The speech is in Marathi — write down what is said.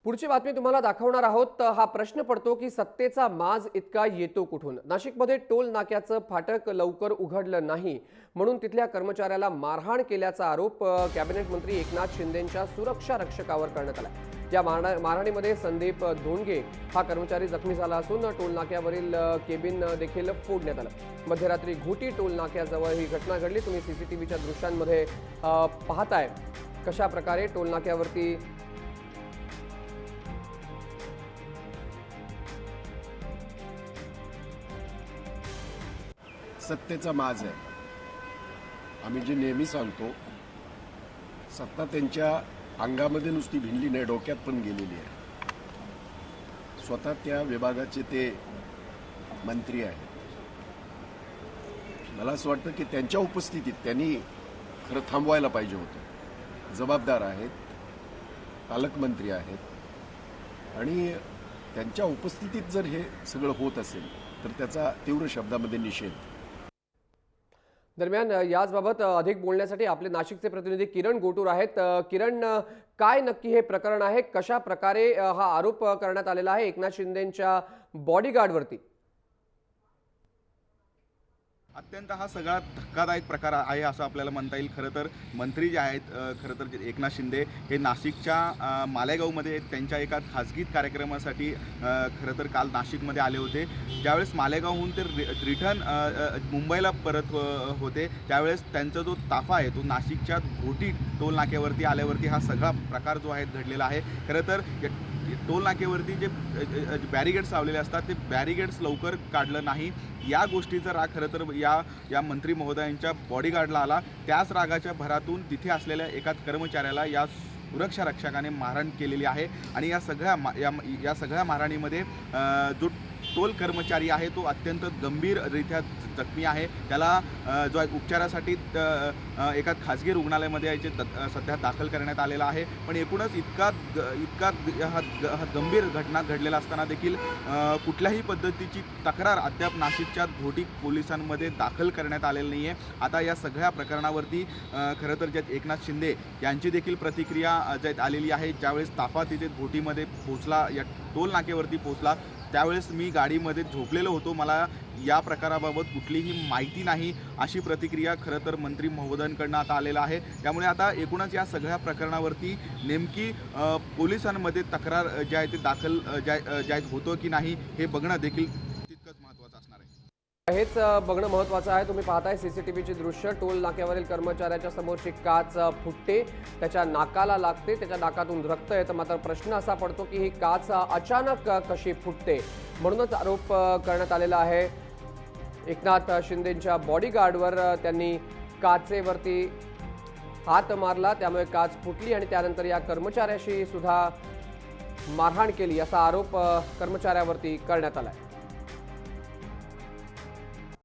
पुढची बातमी तुम्हाला दाखवणार आहोत। हा प्रश्न पडतो की सत्तेचा माज इतका येतो कुठून। नाशिकमध्ये टोल नाक्याचं फाटक लवकर उघडलं नाही म्हणून तिथल्या कर्मचाऱ्याला मारहाण केल्याचा आरोप कॅबिनेट मंत्री एकनाथ शिंदेंच्या सुरक्षा रक्षकावर करण्यात आला। या मारहाणीमध्ये संदीप धोंडगे हा कर्मचारी जखमी झाला असून टोल नाक्यावरील केबिन देखील फोडण्यात आलं। मध्यरात्री घोटी टोल नाक्याजवळ ही घटना घडली। तुम्ही सीसीटीव्हीच्या दृश्यांमध्ये पाहताय कशा प्रकारे टोल नाक्यावरती सत्तेचा माज आहे। आम्ही जे नेहमी सांगतो, सत्ता त्यांच्या अंगामध्ये नुसती भिनली नाही, डोक्यात पण गेलेली आहे। स्वतः त्या विभागाचे ते मंत्री आहेत। मला असं वाटतं की त्यांच्या उपस्थितीत त्यांनी खरं थांबवायला पाहिजे होतं। जबाबदार आहेत, पालकमंत्री आहेत आणि त्यांच्या उपस्थितीत जर हे सगळं होत असेल तर त्याचा तीव्र शब्दामध्ये निषेध। दरम्यान याचबाबत अधिक बोलण्यासाठी आपले नाशिकचे प्रतिनिधी किरण गोटूर आहेत। किरण, काय नक्की हे प्रकरण आहे? कशा प्रकारे हा आरोप करण्यात आलेला आहे एकनाथ शिंदेंच्या बॉडीगार्डवरती? अत्यंत हा सगळा धक्कादायक प्रकार आहे असं आपल्याला म्हणता येईल। खरं तर मंत्री जे आहेत, खरं तर एकनाथ शिंदे हे नाशिकच्या मालेगावमध्ये त्यांच्या एका खाजगी कार्यक्रमासाठी खरं तर काल नाशिकमध्ये आले होते। ज्यावेळेस मालेगावहून ते रिटर्न मुंबईला परत होते त्यावेळेस त्यांचा जो ताफा आहे तो नाशिकच्या घोटी टोल नाक्यावरती आल्यावरती हा सगळा प्रकार जो आहे घडलेला आहे। खरं तर टोल नाक्यावरती जे बॅरिगेड्स लावलेले असतात ते बॅरिगेड्स लवकर काढलं नाही, या गोष्टीचा राग खरं तर या मंत्री महोदयांच्या बॉडीगार्डला आला। त्याच रागाच्या भरातून तिथे असलेल्या एका कर्मचाऱ्याला या सुरक्षा रक्षकाने मारहाण केलेली आहे। आणि या सगळ्या मारहाणीमध्ये जो टोल कर्मचारी आहे तो अत्यंत गंभीररित्या जखमी आहे। त्याला जो उपचारासाठी एका खाजगी रुग्णालयामध्ये सध्या दाखल करण्यात आलेला आहे। पण एकूणच इतका हा गंभीर घटना घडलेला असताना देखील कुठल्याही पद्धतीची तक्रार अद्याप नाशिकच्या घोटी पोलिसांमध्ये दाखल करण्यात आलेली नाही आहे। आता या सगळ्या प्रकरणावरती खरं तर ज्यात एकनाथ शिंदे यांची देखील प्रतिक्रिया ज्यात आलेली आहे। ज्यावेळेस ताफा तिथे घोटीमध्ये पोहोचला, या टोल नाक्यावरती पोहोचला, त्यावेळेस मी गाडीमध्ये झोपलेलो होतो, मला या प्रकाराबाबत कुठलीही माहिती नाही, अशी प्रतिक्रिया खरं तर मंत्री महोदयांकडून आता आलेला आहे। त्यामुळे आता एकूणच या सगळ्या प्रकरणावरती नेमकी पोलिसांमध्ये तक्रार जे आहे ते दाखल ज्या होतो की नाही हे बघणं देखील तितकंच महत्त्वाचं असणार आहे। हेच बघणं महत्त्वाचं आहे। तुम्ही पाहताय सीसीटीव्हीची दृश्य। टोल नाक्यावरील कर्मचाऱ्याच्या समोरची काच फुटते, त्याच्या नाकाला लागते, त्याच्या नाकातून रक्त येतं। मात्र प्रश्न असा पडतो की ही काच अचानक कशी फुटते, म्हणूनच आरोप करण्यात आलेला आहे एकनाथ शिंदेंच्या बॉडीगार्डवर। त्यांनी काचेवरती हात मारला, त्यामुळे काच फुटली आणि त्यानंतर या कर्मचाऱ्याशी सुद्धा मारहाण केली असा आरोप कर्मचाऱ्यावरती करण्यात आला आहे।